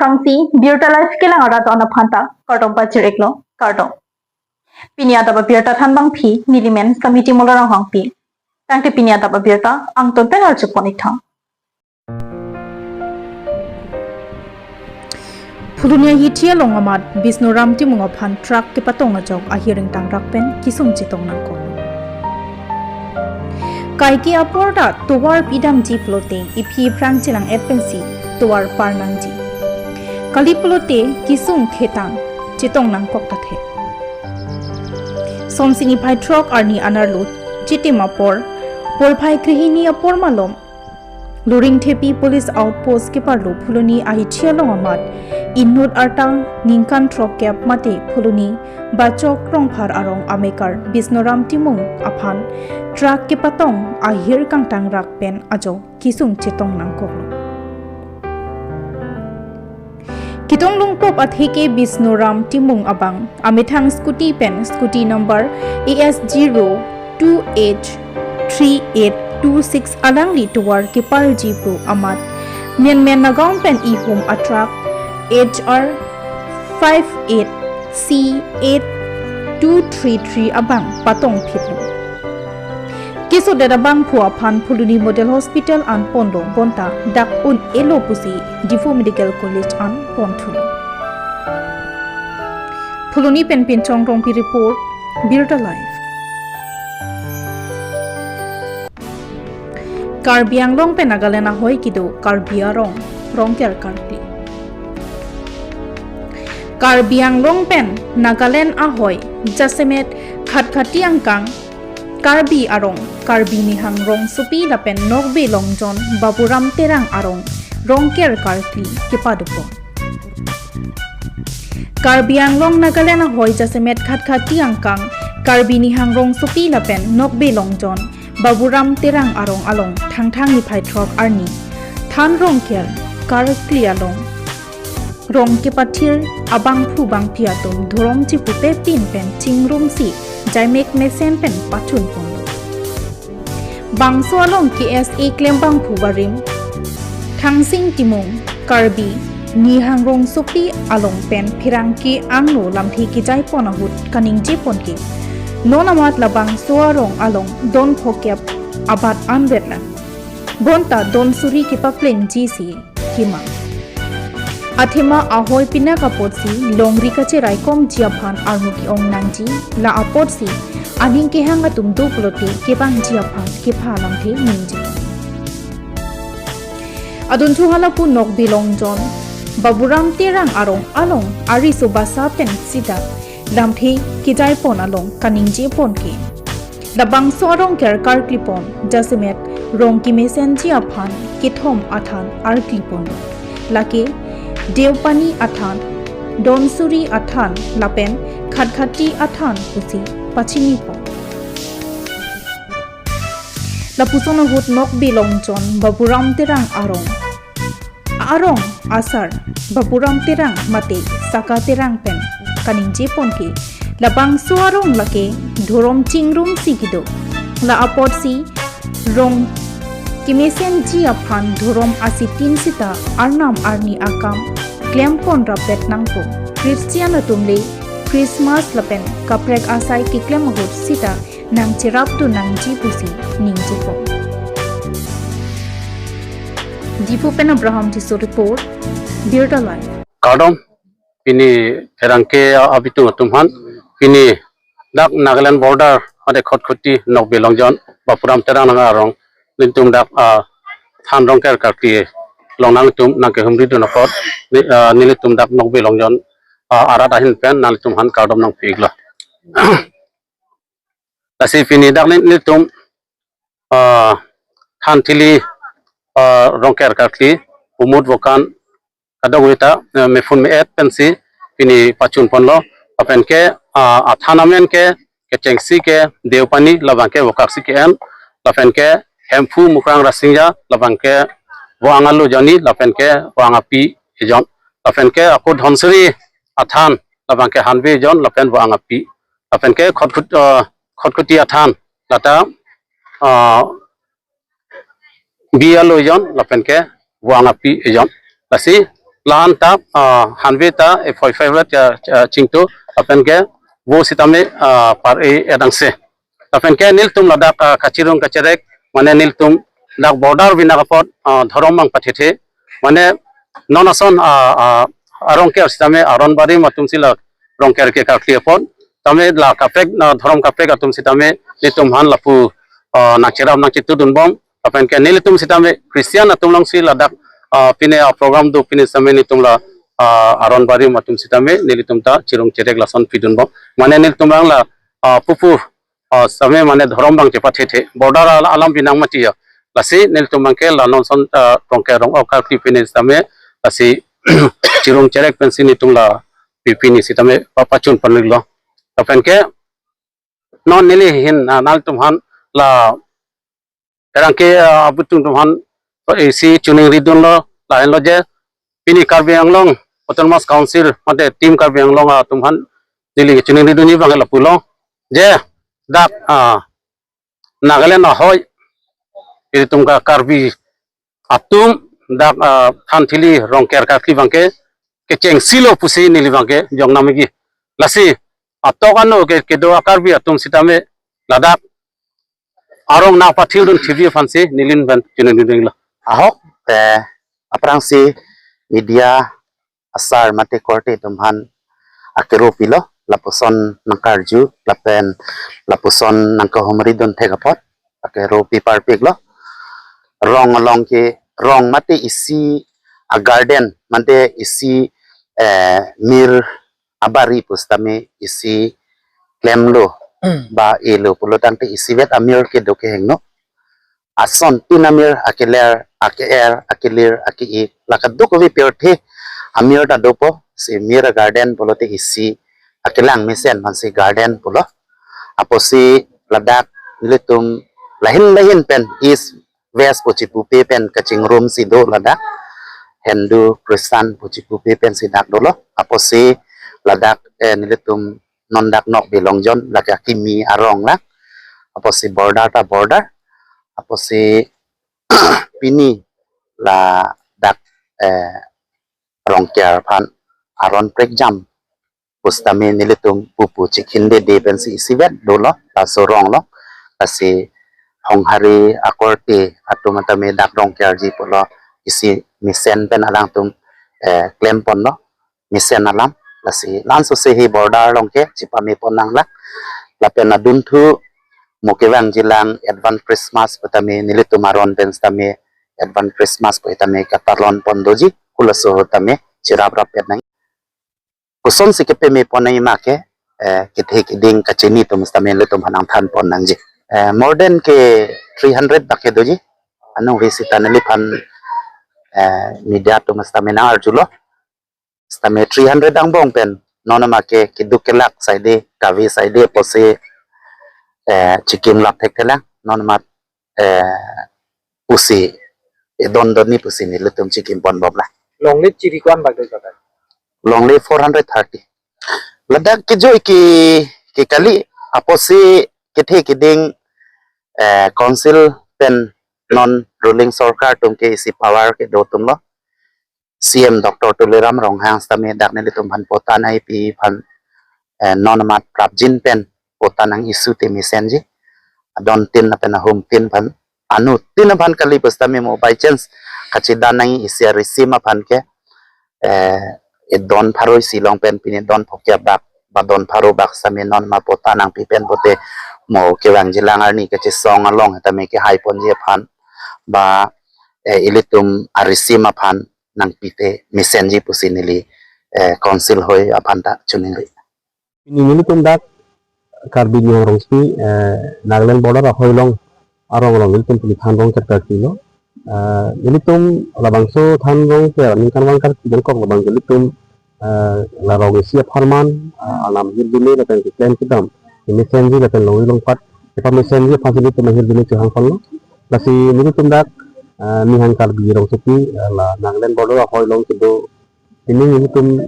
Frangsi birta life kelang ara to na phanta kartong pa chireklo kartong pinia ta ba birta than bang phi nilimen committee molorang hang pi tangte pinia ta ba birta ang ton pen ar chuponi thang Pulunia hitia longamat Bisnoram timunga phan truck ke patong ajok a hearing tang rakpen kisung chitong nang ko kai ki aporda towar pidam ji plote ipi prang chilang epensi towar parnang ji kali plote kisung khetang chitong nang kok ta the somsini phai truck arni anarlu chitima por phai krihini apor malom luring thepi police outpost ke parlo phuloni ahi chialong amat innut artang ningkan truck cap mate phuloni bachok rongphar arong amekar Bisnoram timung aphan truck ke patong ahir kang tang rak pen ajo kisung chitong nang ko kitong lungpop atheke Bisnoram timung abang amithang scooty pen scooty number AS02H3826 alangli tuwar ke parji pro amat men nagam pen ihum atrak HR 58C8233 abang patong phitlo kiso dadabang phua phan phuluni model hospital an pondo bonta dak un elo pusi Difo medical college an ponthul phuluni pen chong rong pi report birta life Karbiang long pen nagalena hoy kido karbia rong ker karpi Karbiang long pen Nagaland ahoy jasemet khatkhatiang kang karbi arong karbi nihang rong supi lapen nokbe longjon baburam terang arong rongker karpi kepadupo Karbiang long Nagaland ahoy jasemet khatkhatiang kang karbi nihang rong supi lapen nokbe longjon baburam terang arong along thang ni phai throk arni than rongker karkli along rong ke pathir abang phu bang piatum dhurom chi pupe pin pen chingrum si jaimek mesen pen pachun pon bangso along KSA claim bang phu barim thangsing timung karbi ni hangrong sopi along pen phirang ki angno lamthi ki jai pona hut kaning ji pon ki nonamat labang suarong along don phokyap abat anbetla bonta don suri ki papleng ji si hima Athema ahoy pina kapotsi longri kache raikom jiaphan armuki ong nangji la apotsi aning ke hanga tumdu plote ke bang jiaphan ke phalam the ningji adun chuhala pu nok bilong jon baburam terang arong along ari subasa pen sida lamthi ki jai pon along kaningji pon ke labang sorong ker kar klipon jasimet rong ki mesen jiaphan ki thom athan ar klipon lake Deupani athan, Donsuri athan, lapen, khadkhati athan pusi, pachini po. Lapusono hut nok bilong jon, baburam terang arong. Arong asar, baburam terang mate, saka terang pen, kaningje ponke. Labang suarong lake, dhurom chingrum sikido. La apot si, rong Kimesen ji aphan dhurom asitin sita arnam arni akam claim pon rapet nangpo Christian atumle Christmas lapen kaprek asai ki claim hot sita nang chirap tu nang ji pusi ning ji po Difo pen Abraham Tiso report Birta Life Kadom pini therangke abitu tumhan pini dak Nagaland border ade khotkhoti nok belongjon bapuram terang arong lintum dak than rongker karti longnang tum nang ke humri do napot nilitum dak nok belongjon arat ahin pen nalitum han kadom nang pigla tasi pini dak nilitum than thili rongker karti umut bokan kadawita mefun me et pensi pini pachun ponlo apen ke athanamen ke chengsi ke deupani labangke bokaksi ke en lapen ke hemfu mukrang rasingja lapangke wangalu jani lapenke wangapi ejon lapenke aku dhonsuri athan lapangke hanbi jon lapen wangapi lapenke khotkuti athan lata bialu jon lapenke wangapi ejon lasi lahan ta hanve ta e foi favorite chingtu apen ke wo sitame par e edang se apen ke nil tum ladak kachirung kacherek mane nil tum dak border binakapot dhorom mang pathethe mane nonason arong ke sitame aron bari matum sila rong ke kakli apon tame la kapek dhorom kapek atum sitame nitum han lapu nakchiram nakchitu dunbom apen ke nil tum sitame Christian atum lang si ladak pine program do pine same ni tumla aron bari matum sitame nilitum ta chirung cherek lason pidun bo mane nil tumang la pupu same mane dhorom bang chepa the border alam binang matia lasi nil tumang ke la non son tongke rong ka pine same lasi chirung cherek pensi ni tumla pipini sitame papachun panilo tapen ke non nili hin nal tumhan la erangke abutung tumhan isi chuning ridun lo lain lo je pini Karbi Anglong autonomous council mate team Karbi Anglong tumhan dili chuning ridun ni bangla pulo je dak Nagaland hoy iri tumka Karbi atum dak thanthili rongker kakli bangke kecheng silo pusi nili bangke jongnamegi lasi atokano ke do Karbi atum sitame ladak arong na pathildun thibi fansi nilin ban chuning ridun lo ahok te aprang si media asar mate korte tumhan akero pilo lapuson nangkarju lapen lapuson nangka homridon thegapot akero pipar piglo rong along ke rong mate isi a garden mate isi mir abari pustame isi klemlo ba elo pulotang te isi vet amir ke doke hengno ason tinamir akelir aki lakaduk vi perthe amir ta dopo si mira garden polote isi akelang misen mansi garden polo aposi ladak litum lahin pen is west puchipupe pen kaching room si do ladak Hindu Kristen puchipupe pen si dak dolo aposi ladak nilitum nondak nok bilongjon lakakimi arong la aposi border ta border apo si pini la dak rongker pan aron prek jam pustame nilitum pupu chikhinde de pensi sivet dolo la sorong lo kasi honghari akorte atumata me dak rongker ji polo isi misen pen alang tum klem pon no misen alam lasi lanso se hi border rongke chipame ponang la pen adun thu mukewang jilang advance Christmas petame nilitumaron pens tame advance Christmas po itame katalon pondoji kulaso tame chirabra petnang kuson sikepe me ponai make kithe kiding kachini tum tame litum hanang than ponang ji more than ke 300 bakke doji anu visita nilipan media tum tame na arjulo tame 300 ang bong pen nona make kidukelak saide kavi saide pose chicken lap thekela non mat pusi don ni pusi ni lutum chicken pon bobla long lit chiri kwan bag de kata longly 430 ladak ke joy ki kali aposi kithe kiding council pen non ruling sarkar tum ke isi power ke do tum lo CM Dr. Tuliram Ronghang stame dak ne litum han potan IP phan non mat prapjin pen potanang isu te mesenji adon tin na pen home tin phan anu tin phan kali pustame mo by chance kachidanai isia risima phan ke don pharoi silong pen pine don phokya bak ba don pharo bak same non ma potanang pi pen pote mo kewang jilang arni ke song along tame ke hai pon je phan ba ilitum arisima phan nang pite mesenji pusinili council hoi apanta chuningi ini tum dak Karbi nyong rong spi Nagaland border ahoy long arong long nilitum pili than rong kat kilo nilitum labangso than rong ke ningkan wang kar kideng kok labang nilitum la rong isia farman alam hirdini la pen claim kidam ini senji la pen long pat pa mesenji facility ma hirdini chang kon lo lasi nilitum dak nihan Karbi rong spi la Nagaland border ahoy long kido ini nilitum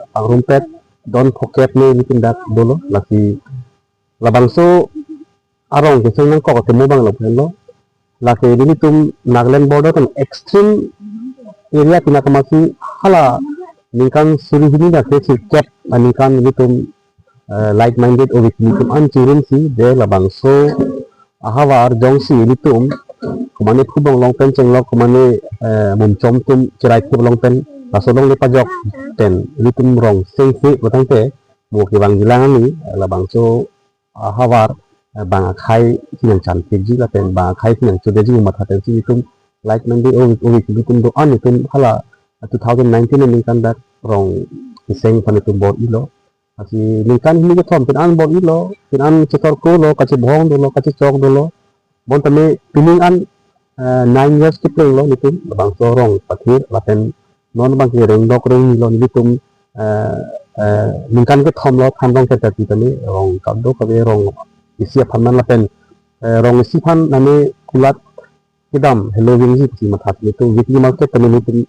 pangrumpet don pocket ni nilitum dak dolo lasi labangso arong kisang nang kok temu bang lo laki ini tum Nagaland border kan extreme area tina kamasi hala ningkan suri hini dak te cep ningkan nilitum like minded o nilitum an chirin si de labang so ahawar jong si nilitum kumane phubong long pen chenglok kumane mum chom tum chirai phub long pen pasolong le pajok ten nilitum rong sei se batang te mu ki bang jilang ni labang so ahawar bang khai yang chan pji la ten bang khai yang chu de ji ma tha ten si nilitum like minded o nilitum do an nilitum hala 2019 ningkan dak rong iseng panitum bor ilo asi ningkan hini ke thom pen an bor ilo pen an chetor ko lo kachi bhong do lo kachi chok do lo bon tame pining an 9 years ke pleng lo nitum bang so rong pathir laten non bang ki reng dok reng lo nitum ningkan ke thom lo than rong ke ta ti tame rong kap do ka be rong isia phanan laten rong isi phan name kulat kidam hello wing ji ti mathat nitum weekly market tame nitum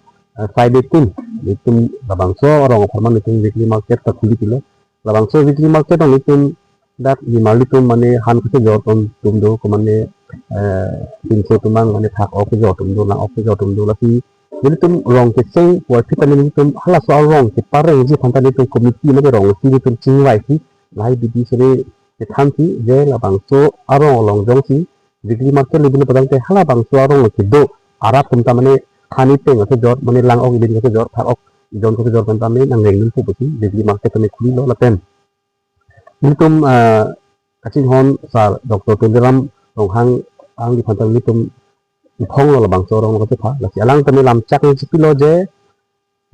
Friday tin nitum labang so rong pharman nitum weekly market ta khuli kilo labang so weekly market on nitum dak ni malitum mane han ke jor tum do ko mane 300 tumang mane thak ok jor tum do la ok jor tum do la si nitum rong ke seng wa vitamin nitum hala so rong ke pareng ji phanta nitum committee mane rong si nitum chingwai si lai bibi sere ke tham si je labang so arong long jong si weekly market lebil padang te hala bang so arong ke do arap tum ta mane khani peng ke jor mane lang ok ibin ke jor thak ok jon ke jor kan ta me nang reng nim pu si weekly market me khuli lo la pen nitum kachin hon sar dr tundiram rong hang ang di phantang nitum ipong lo labang so rong ko te pha la si alang tame lam chak ni pilo je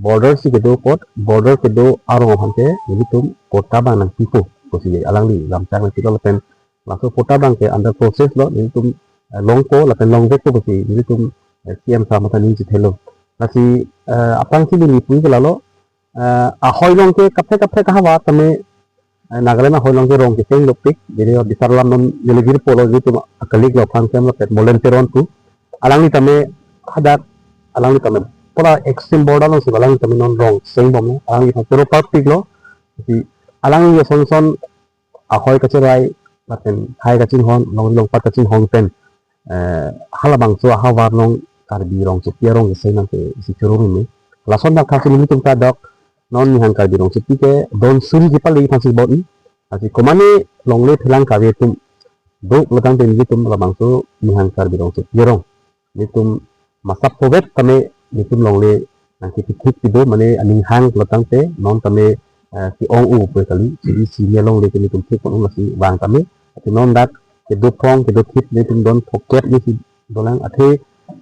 border si ke do pot border ke do arong phante nitum kota bang nang pipo ko si alang li lam chak ni pilo la pen la so kota bang ke under process lo nitum long ko la pen long vek ko si nitum CM sa mata ni ji thelo la si apang si ni pui ke la lo a hoi long ke kaphe ka hawa tame Nagaland hoi long ke rong ke seng lopik jadi bisarlam non yelegir polo gitu akalik lo phang kem lo pet molen peron tu alang ni tame hadat alang ni tame pura extreme border lo si alang ni tame non rong seng bom alang ni pero perfect lo si alang ni son a hoi ka cherai paten hai ka chin hon long pat ka chin hon pen halabang so hawar long karbi rong che pierong ke seng nang ke si churu ni la son dak ka ni tum ta dok non ni hang karbi rong che pi ke don suri ki pali phang si bot asi komane long le thilang ka ve tum do latang ten ji tum labang so ni hang karbi rong che pierong ni tum masap povet tame ni tum long le nang ki thik ti do mane aning hang latang te non tame ki ong u pe kali si ni long le ke ni tum thik kon si wang tame ati non dak ke do phong ke do thik ni tum don pocket ni si dolang athe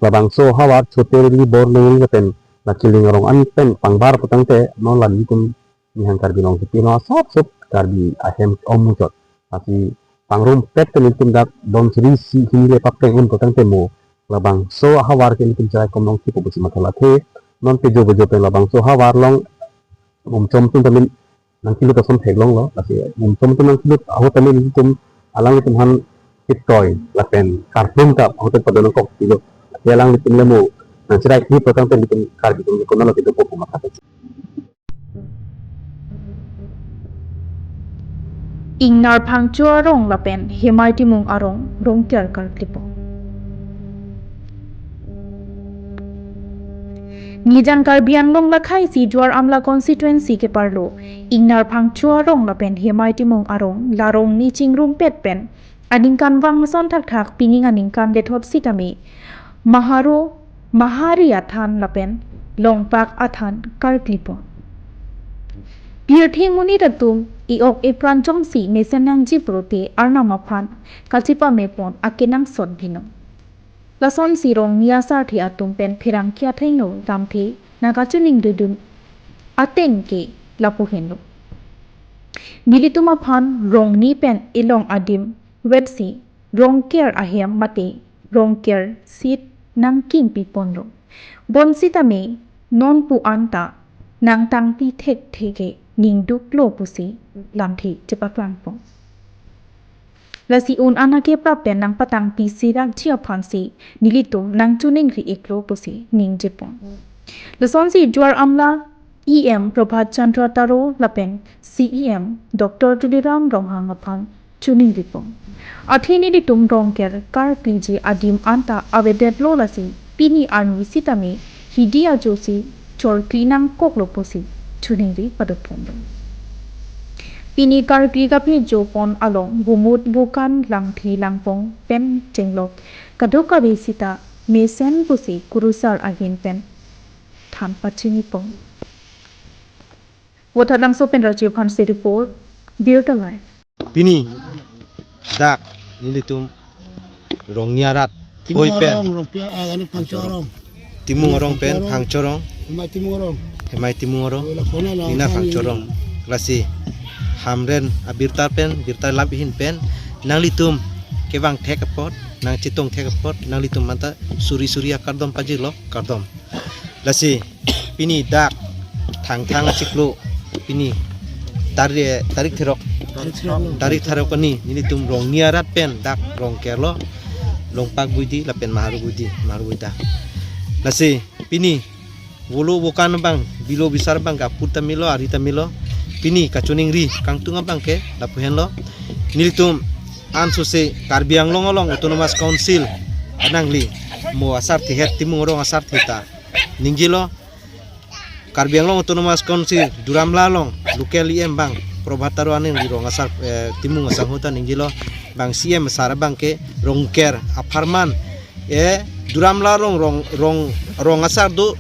labang so hawat chote ri bor le ni pen la kiling rong an pen pangbar patang te non lan ni tum ni hang karbi rong ti no sop karbi ahem om jot asi pangrum pet ni tum dak don sri si hi le pak teng un patang te mo labang so hawar ke ni tum jai kom long ti ko busi mathala the non pe jo pe labang so hawar long chom tum tamin nang kilu ka som thek long lo asi chom tum nang kilu aho tamin ni tum alang ni tum han kit toy la pen kartum ka aho te padon ko kilo alang ni tum le mo nang chirai ni patang te ni tum karbi tum ko no ke do ko matha ingnar phang chua rong la pen hemai ti mung arong rong kyar kar klipo nijan karbi anglong la khai si jwar amla constituency ke parlo ingnar phang chua rong la pen hemai ti mung arong la rong ni chingrum pet pen aning kan wang son thak pinging aning kan de thop sitami mahari athan la pen longpak athan kar klipo Birthing muni datum iok ipran jong si nesenang ji prote arna maphan kachipa mepon akenang sot bino lason sirong niasa thi atum pen phirang kya thaino damthi nagachuning dudum ateng ke lapu henu nilituma phan rong ni pen ilong adim websi rong care ahem mate rong care sit nang king pipon ro bonsita me non pu anta nang tang pi theke ning duk lo pusi lam thi chepa plan pong lasi un anake pra pen nang patang pi sirak chia phansi nilitum nang chuning ri eklo pusi ning jepon lason si jwar amla em prabhat chandra taro lapen cem dr tudiram ronghang apang chuning ripong athini di tum rongker kar pj adim anta awedet lo lasi pini armi sitami hidia josi chorkli nang koklo posi chuningri padupon pini karkli kapi jopon along bumut bukan langthi langpong pen jenglok kadoka besita mesen pusi kurusar agin pen than pachini pong wothalang so pen rajiv hansi report birtalai Pini dak nilitum rongniarat hoi pen timung orang pen hangcorong hemai timung orang nina hangcorong klasi hamren abirtar pen birtar labihin pen nang litum kewang thekapot nang citong thekapot nang litum manta suri suri akardom pajilo kardom lasi pini dak thang thang ciklu pini tarik therok kani nilitum rongniarat pen dak rong kerlo longpak budi lapen maharu budi lasi pini wulu bukan bang bilo besar bang kaputa milo arita milo pini kacuning ri kangtunga bang ke lapuhen lo nilitum ansose karbiang long autonomous council anang li mo asar tihet timung rong asar thita ninggilo karbiang long autonomous council duram lalong lukel iem bang probataru aning li rong asar timung asang huta ninggilo bang cm sara bang ke rongker aparman duram lalong rong asar do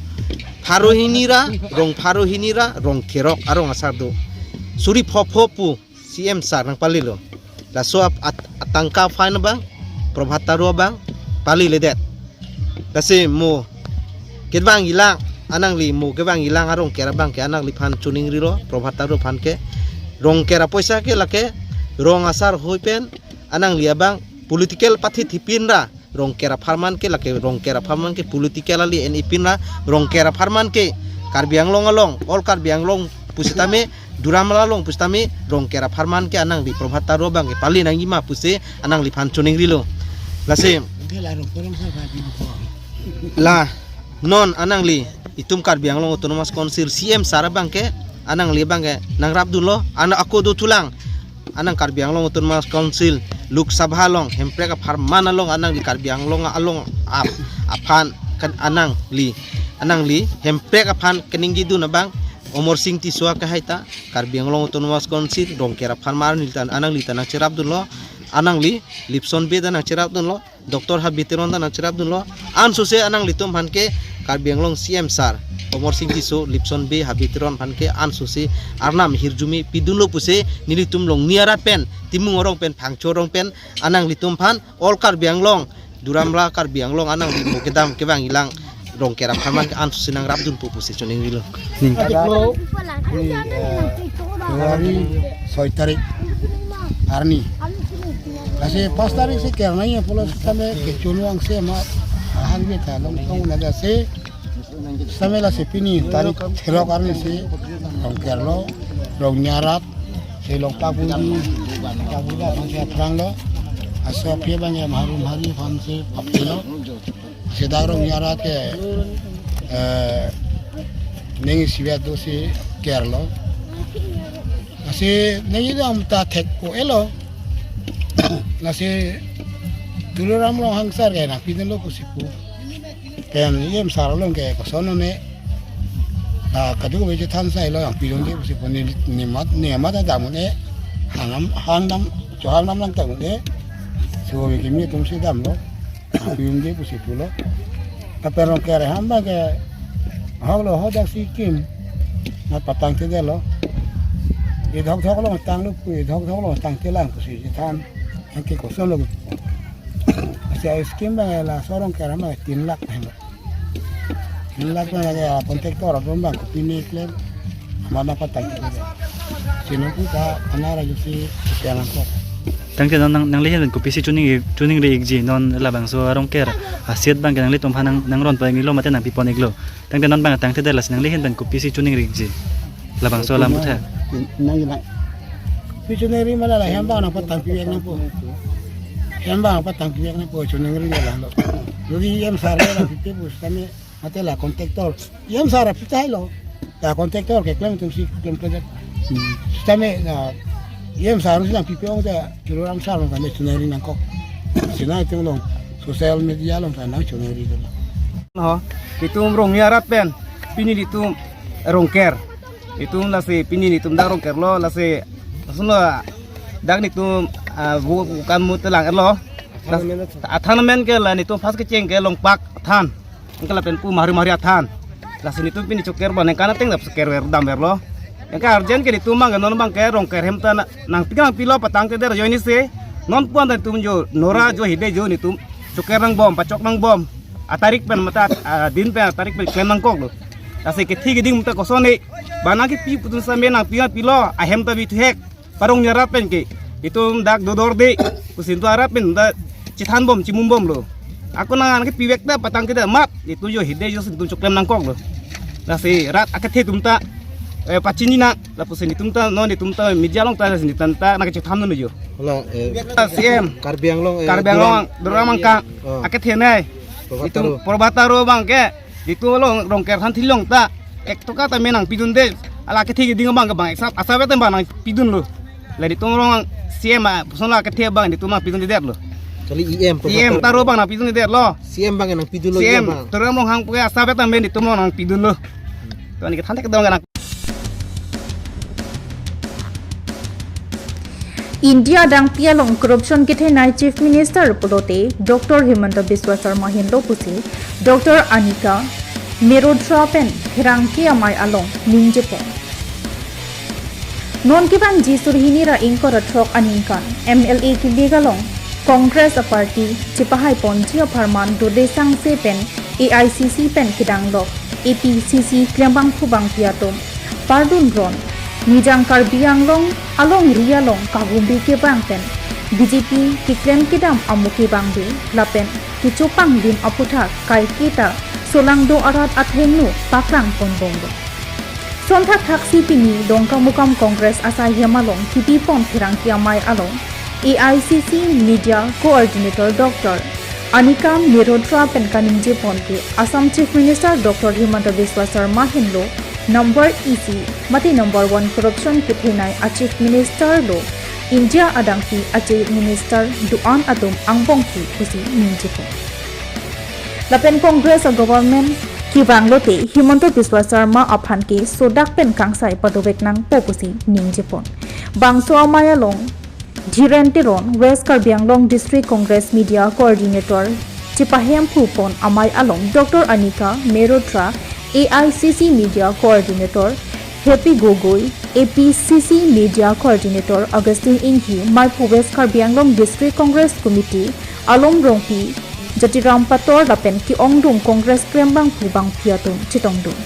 Pharo hinira rong kerok arong asar do suri phopu cm sar nang palilo la so atangka fain bang probataru bang pali ledet dase mo kedbang ilang anang li mo kedbang ilang arong kera bang ke anang li phan chuning rilo probataru phan ke rong kera poisa ke lake rong asar hoipen anang li abang political party thipinra rong kera farman ke lake rong kera farman ke political ali en ipinra rong kera farman ke karbiang long along all karbiang long pusitame duram lalong pusitame rong kera farman ke anang li probataru bang ke pali nang ima puse anang li phan chuning rilo lase la non anang li itum karbiang long autonomous council cm sarabang ke anang li bang ke nang rabdun lo anak aku do tulang anang karbiang long autonomous council luk sabha long hempre ka farman along anang li karbiang long along aphan kan anang li hempre ka phan keninggi du na bang omor sing ti suwa ka haita karbiang long autonomous council rong kera farman niltan anang li tanang cerabdun lo anang li lipson be danang cerabdun lo doktor habiteron danang cerabdun lo an suse anang litum han ke karbiang long cm sar omor sing ti so lipson be habiteron han ke an suse arnam hirjumi pidun lo puse nilitum long niarat pen timung orong pen phangchorong pen anang litum phan all karbiang long duramla karbiang long anang li mokedam kebang ilang rong kera farman ke an suse nang rabdun pu puse choning rilo Februari 6 tarik Arni kasi pas tarik si kerana ya pulau kami kecunuang se mat hang beta long kau naga se sampai lah se pini tarik terok Arni se long kerlo long nyarat se long tabudi masih perang lo asal pia banyak marum hari fam se papilo se darong nyarat ke nengi sibat do se kerlo kasi nengi do amta tek ko elo nasi duluram lo hangsar kaya nak pindah lo kusipu kaya ni sarolong kaya kosono ne kadang beje tansa ilo yang pindah dia kusipu ni mat ada mu ne hangam joham nam lang tamu ne so begini tum si dam lo pindah dia kusipu lo tapi orang kaya hamba kaya halo hodak si kim mat patang tidak lo idhok thok lo tang lo idhok thok lo tang telang kusi jitan angke koson lo asia skim bang la sorong kerama 3 lakh hamba 3 lakh na ya kontektor rombang kupini klem mana patang sino puta anara yusi jalan kok tangke nang lihat dan kopi si cuning re igji non labang so arong ker asiat bang nang litom hanang nang ron pa ngilo mate nang pipon iglo tangke non bang tangte delas nang lihat dan kopi si cuning re igji labang so lam putha nang nang pichuneri mala la hamba na patang piyak na po hamba patang piyak na po chuneri la lo yuri yam sare la pipe bus kami mate la kontektor yam sara pitai lo la kontektor ke klem tum si klem project stame na yam sara si na pipe ong da kilogram sara kami chuneri nang kok sinai tum long social media long ta nang chuneri lo ho pitum rong niarat pen pini ditum rongker itu lase pini ditum dak rongker lo lase suno dak ditum bukan mutelang lo athanan ke la nitum pas ke ceng ke longpak athan engkala pen pu mari athan lase nitum pini coker ban kana teng dap seker wer dam wer lo engka arjen ke ditum mang non bang ke rongker hemta nang pikang pilo patang te der joini se non puan dan tum jo nora jo hide jo nitum coker nang bom pacok nang bom atarik pen mata din pen atarik pen ken nang kok lo lase ke thi geding mata kosone bana ke pi putun sambe nang pilo ahem ta bi hek parong nyara pen ke itu dak dodor de kusin tu arap pen da cithan bom cimum bom lo aku nang ke piwek da patang ke da mat itu jo hide jo sintum coklem nang kok lo lase rat akathe tumta pacini na la pusen tumta non tumta mijalong ta sin tanta nak cithan no jo Long CM Karbiang long Doramang ka akathe nai itu Porbataro bang ke itu lo rongker han thilong ta ek to ka ta menang pidun de ala ke thi ding bang ke bang exap asabe ta bang pidun lo la di tong rong CM puson la ke thi bang di tu ma pidun de der lo kali IM taro bang na pidun de der lo CM bang nang pidun lo CM bang Doramang hang pu asabe ta men di tu mo nang pidun lo to ni ke than ke dong nang India dang pialong corruption ke thenai Chief Minister pulote Dr. Himanta Biswa Sarma hindo pusi Dr. Anika Merodra pen hirangki amai along ninjepo non ki bang ji surhini ra ingkor atrok aningkan MLA ki legalong Congress a party chipahai ponji aparman do desang se pen AICC pen kidang lok APCC klembang phubang piatom pardon ron Nijang Karbiang long along ria long kagumbi ke bangpen BJP ki klem kidam amuki bangbe lapen ki chopang dim aputha kai kita solangdo arat athengnu pakrang ponbongdo sonthak thaksi pini dongka mukam Congress asai yamalong kipi pom thirang kiamai along AICC Media Coordinator Dr. Anika Merodra penkaninje ponke Assam Chief Minister Dr. Himanta Biswa Sarma hinlo number EC mati number 1 corruption ke thenai a Chief Minister lo India adangki a Chief Minister duan atom angbong ki kusi ninjepo lapen Congress a government ki banglote Himanta Biswa Sarma aphan ke sodak pen kangsai padobek nang popusi ninjepon bangso amaya long Dhirenteron West Karbi Anglong District Congress Media Coordinator Chipahem Phupon amai along Dr. Anika Merodra AICC Media Coordinator Happy Gogoi APCC Media Coordinator Augustine Inhi Maipu West Karbi Anglong District Congress Committee Alom Rongpi Jatiram Pator Lapen Ki Ongdung Congress Krembang Phubang Piatum Chitongdung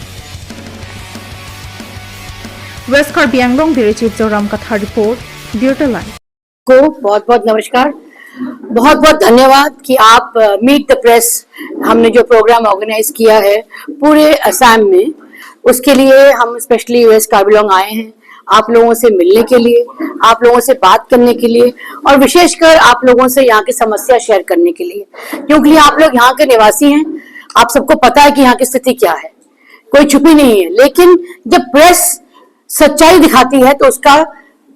West Karbi Anglong Bureau Chief Zoram Katha Report Bureau Line को बहुत बहुत नमस्कार बहुत बहुत धन्यवाद कि आप meet the press हमने जो प्रोग्राम ऑर्गेनाइज किया है पूरे असम में उसके लिए हम स्पेशली वेस्ट कार्बिलोंग आए हैं आप लोगों से मिलने के लिए आप लोगों से बात करने के लिए और विशेषकर आप लोगों से यहाँ की समस्या शेयर करने के लिए क्योंकि आप लोग यहाँ के निवासी हैं आप सबको पता है कि यहाँ की स्थिति क्या है कोई छुपी नहीं है लेकिन जब प्रेस सच्चाई दिखाती है तो उसका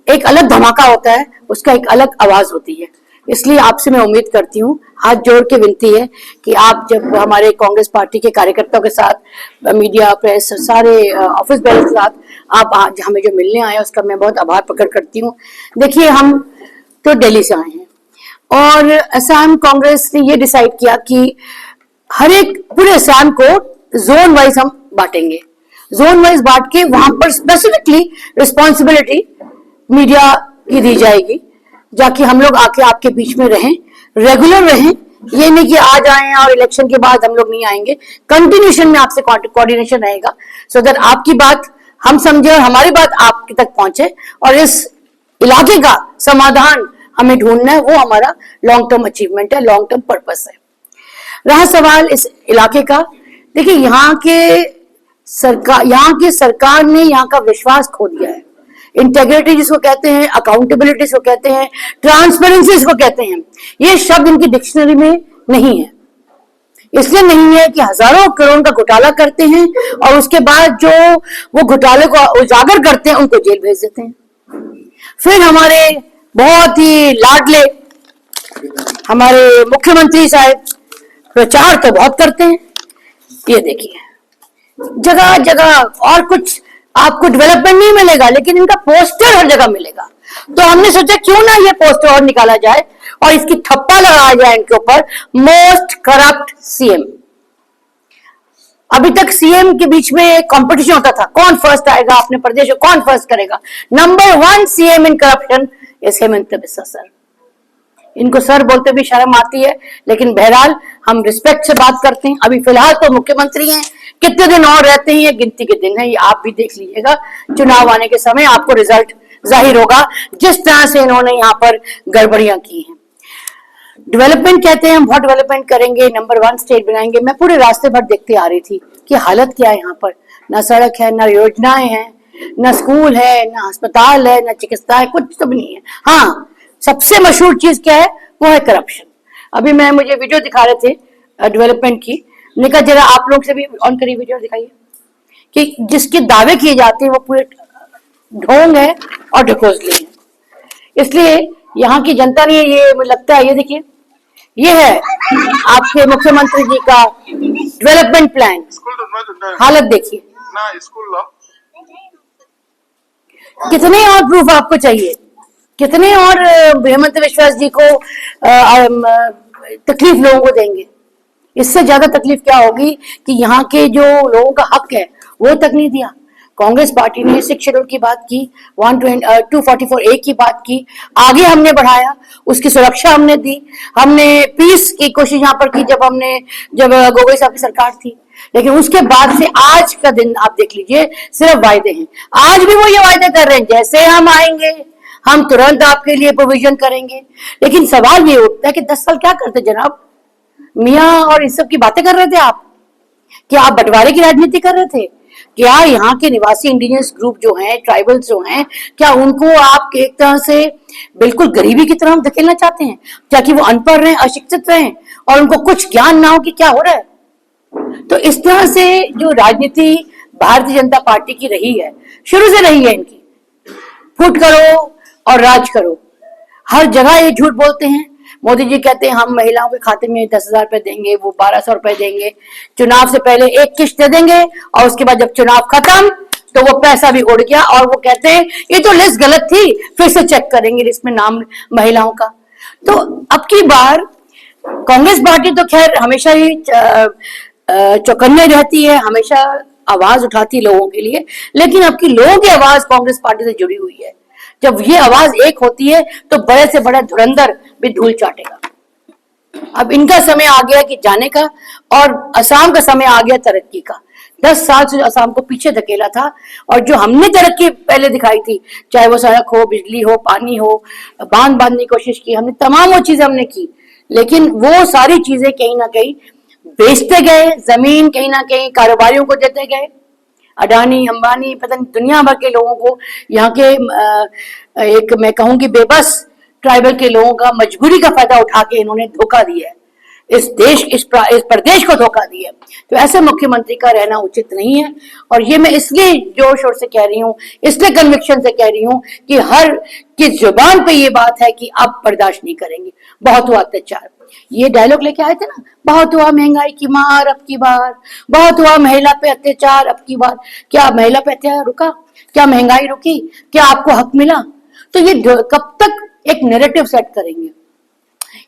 एक अलग धमाका होता है उसका एक अलग आवाज होती है इसलिए आपसे मैं उम्मीद करती हूँ हाथ जोड़ के विनती है कि आप जब हमारे कांग्रेस पार्टी के कार्यकर्ताओं के साथ मीडिया प्रेस सारे ऑफिस बेल के साथ आप आज हमें जो मिलने आए उसका मैं बहुत आभार प्रकट करती हूँ देखिए हम तो दिल्ली से आए हैं और असम कांग्रेस ने ये डिसाइड किया कि हर एक पूरे असम को जोन वाइज हम बांटेंगे जोन वाइज बांट के वहां पर स्पेसिफिकली रिस्पॉन्सिबिलिटी मीडिया की दी जाएगी जाकि हम लोग आके आपके बीच में रहें रेगुलर रहें ये नहीं कि आज आए और इलेक्शन के बाद हम लोग नहीं आएंगे कंटिन्यूशन में आपसे कोऑर्डिनेशन रहेगा सो दैट आपकी बात हम समझे और हमारी बात आपके तक पहुंचे और इस इलाके का समाधान हमें ढूंढना है वो हमारा लॉन्ग टर्म अचीवमेंट है लॉन्ग टर्म पर्पस है रहा सवाल इस इलाके का देखिए यहाँ की सरकार ने यहाँ का विश्वास खो दिया है इंटेग्रिटी जिसको कहते हैं अकाउंटेबिलिटी जिसको कहते हैं ट्रांसपेरेंसी जिसको कहते हैं ये शब्द इनकी डिक्शनरी में नहीं है इसलिए नहीं है कि हजारों करोड़ का घोटाला करते हैं और उसके बाद जो वो घोटाले को उजागर करते हैं उनको जेल भेज देते हैं फिर हमारे बहुत ही लाडले हमारे मुख्यमंत्री साहब प्रचार तो बहुत करते हैं ये देखिए जगह जगह और कुछ आपको डेवलपमेंट नहीं मिलेगा, लेकिन इनका पोस्टर हर जगह मिलेगा। तो हमने सोचा क्यों ना ये पोस्टर और निकाला जाए और इसकी थप्पा लगाया जाए इनके ऊपर, मोस्ट करप्ट सीएम। अभी तक सीएम के बीच में कंपटीशन होता था, कौन फर्स्ट आएगा अपने प्रदेश में, कौन फर्स्ट करेगा। Number 1 CM in corruption is Hemant Biswa sir. इनको सर बोलते भी शर्म आती है, लेकिन बहरहाल हम रिस्पेक्ट से बात करते हैं। अभी फिलहाल तो मुख्यमंत्री हैं, कितने दिन और रहते हैं, ये गिनती के दिन है, ये आप भी देख लीजिएगा। चुनाव आने के समय आपको रिजल्ट जाहिर होगा जिस तरह से इन्होंने यहाँ पर गड़बड़ियां की हैं। डेवलपमेंट कहते हैं हम बहुत डेवलपमेंट करेंगे, नंबर 1 स्टेट बनाएंगे। मैं पूरे रास्ते भर देखते आ रही थी कि हालत क्या है यहाँ पर, ना सड़क है, ना योजनाएं हैं, ना स्कूल है, ना अस्पताल है, ना चिकित्सा है, कुछ तो भी नहीं है। हाँ, सबसे मशहूर चीज क्या है, वो है करप्शन। अभी मुझे वीडियो दिखा रहे थे डेवलपमेंट की, निका जरा आप लोग से भी ऑन करिए वीडियो दिखाइए, कि जिसके दावे किए जाते हैं वो पूरे ढोंग है और ढकोसले है। इसलिए यहाँ की जनता ने ये, मुझे लगता है, ये देखिए, ये है आपके मुख्यमंत्री जी का डेवलपमेंट प्लान। हालत देखिए, कितने और प्रूफ आपको चाहिए, कितने और हेमंत बिस्वा जी को तकलीफ लोगों को देंगे। इससे ज्यादा तकलीफ क्या होगी कि यहाँ के जो लोगों का हक है वो तक नहीं दिया। कांग्रेस पार्टी ने 6 शेड्यूल की बात की, 244A की बात की, आगे हमने बढ़ाया, उसकी सुरक्षा हमने दी, हमने पीस की कोशिश यहाँ पर की जब गोगोई साहब की सरकार थी। लेकिन उसके बाद से आज का दिन आप देख लीजिए, सिर्फ वायदे हैं। आज भी वो ये वायदे कर रहे हैं, जैसे हम आएंगे हम तुरंत आपके लिए प्रोविजन करेंगे। लेकिन सवाल ये उठता है कि 10 साल क्या करते जनाब, मियाँ और इस सब की बातें कर रहे थे आप? क्या आप बंटवारे की राजनीति कर रहे थे? क्या यहाँ के निवासी इंडिजिनस ग्रुप जो हैं, ट्राइबल्स जो हैं, क्या उनको आप एक तरह से बिल्कुल गरीबी की तरफ धकेलना चाहते हैं, ताकि वो अनपढ़ रहें, अशिक्षित रहें और उनको कुछ ज्ञान ना हो कि क्या हो रहा है? तो इस तरह से जो राजनीति भारतीय जनता पार्टी की रही है, शुरू से रही है इनकी, फुट करो और राज करो। हर जगह ये झूठ बोलते हैं। मोदी जी कहते हैं हम महिलाओं के खाते में 10,000 रुपए देंगे, वो 1,200 रुपए देंगे, चुनाव से पहले एक किस्त दे देंगे, और उसके बाद जब चुनाव खत्म तो वो पैसा भी उड़ गया, और वो कहते हैं ये तो लिस्ट गलत थी, फिर से चेक करेंगे लिस्ट में नाम महिलाओं का। तो अब की बार कांग्रेस पार्टी तो खैर हमेशा ही चौकन्ने रहती है, हमेशा आवाज उठाती लोगों के लिए, लेकिन अब की लोगों की आवाज कांग्रेस पार्टी से जुड़ी हुई है। जब ये आवाज एक होती है तो बड़े से बड़ा धुरंधर भी धूल चाटेगा। अब इनका समय आ गया कि जाने का, और असम का समय आ गया तरक्की का। 10 साल से असम को पीछे धकेला था, और जो हमने तरक्की पहले दिखाई थी, चाहे वो सड़क हो, बिजली हो, पानी हो, बांध बांधने की कोशिश की हमने, तमाम वो चीजें हमने की, लेकिन वो सारी चीजें कहीं ना कहीं बेचते गए, जमीन कहीं ना कहीं कारोबारियों को देते गए, अडानी, अंबानी, पता नहीं दुनिया भर के लोगों को, यहाँ के एक मैं कहूंगी बेबस ट्राइबल के लोगों का मजबूरी का फायदा उठा के इन्होंने धोखा दिया है, इस प्रदेश को धोखा दिया। तो ऐसे मुख्यमंत्री का रहना उचित नहीं है, और ये मैं इसलिए जोर शोर से कह रही हूँ, इसलिए कन्विक्शन से कह रही हूँ कि हर की जुबान पे ये बात है कि अब बर्दाश्त नहीं करेंगे। बहुत हुआ अत्याचार, ये डायलॉग लेके आए थे ना, बहुत हुआ महंगाई की मार अब की बार, बहुत हुआ महिला पे अत्याचार अब की बार। क्या महिला पे अत्याचार रुका? क्या महंगाई रुकी? क्या आपको हक मिला? तो ये कब तक एक नैरेटिव सेट करेंगे?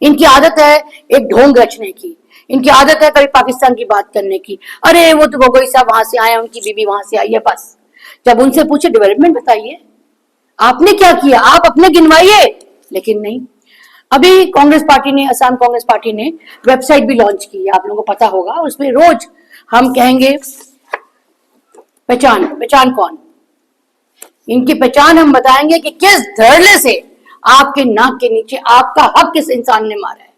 इनकी आदत है एक ढोंग रचने की, इनकी आदत है कभी पाकिस्तान की बात करने की, अरे वो तो गोगोई साहब वहां से आए, उनकी बीबी वहां से आई है, बस। जब उनसे पूछे डेवलपमेंट बताइए, आपने क्या किया, आप अपने गिनवाइए, लेकिन नहीं। अभी कांग्रेस पार्टी ने, असम कांग्रेस पार्टी ने वेबसाइट भी लॉन्च की है, आप लोगों को पता होगा। उसमें रोज हम कहेंगे पहचान कौन, इनकी पहचान हम बताएंगे कि किस धड़ल्ले से आपके नाक के नीचे आपका हक किस इंसान ने मारा है।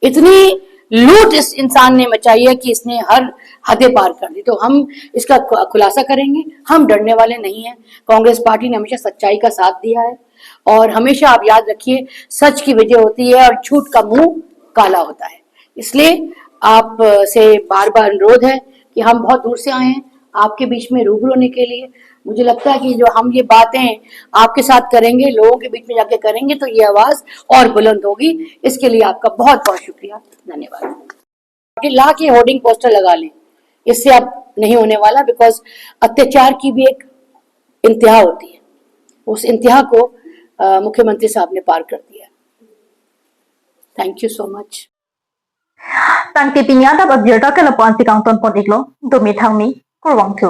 इतनी लूट इस इंसान ने मचाई है कि इसने हर हदें पार कर दी। तो हम इसका खुलासा करेंगे, हम डरने वाले नहीं हैं। कांग्रेस पार्टी ने हमेशा सच्चाई का साथ दिया है, और हमेशा आप याद रखिए, सच की विजय होती है और झूठ का मुंह काला होता है। इसलिए आप से बार बार अनुरोध है कि हम बहुत दूर से आए हैं आपके बीच में रूबरू होने के लिए। मुझे लगता है कि जो हम ये बातें आपके साथ करेंगे, लोगों के बीच में जाके करेंगे, तो ये आवाज और बुलंद होगी। इसके लिए आपका बहुत बहुत शुक्रिया, धन्यवाद। ला के होर्डिंग पोस्टर लगा लें इससे अब नहीं होने वाला, बिकॉज अत्याचार की भी एक इंतहा होती है, उस इंतहा को मुख्यमंत्री साहब ने पार कर दिया। Thank you so much. Tangti pinyata ba birta kala pon si kang ton pon iklo, dumi thangmi, kurwang tu.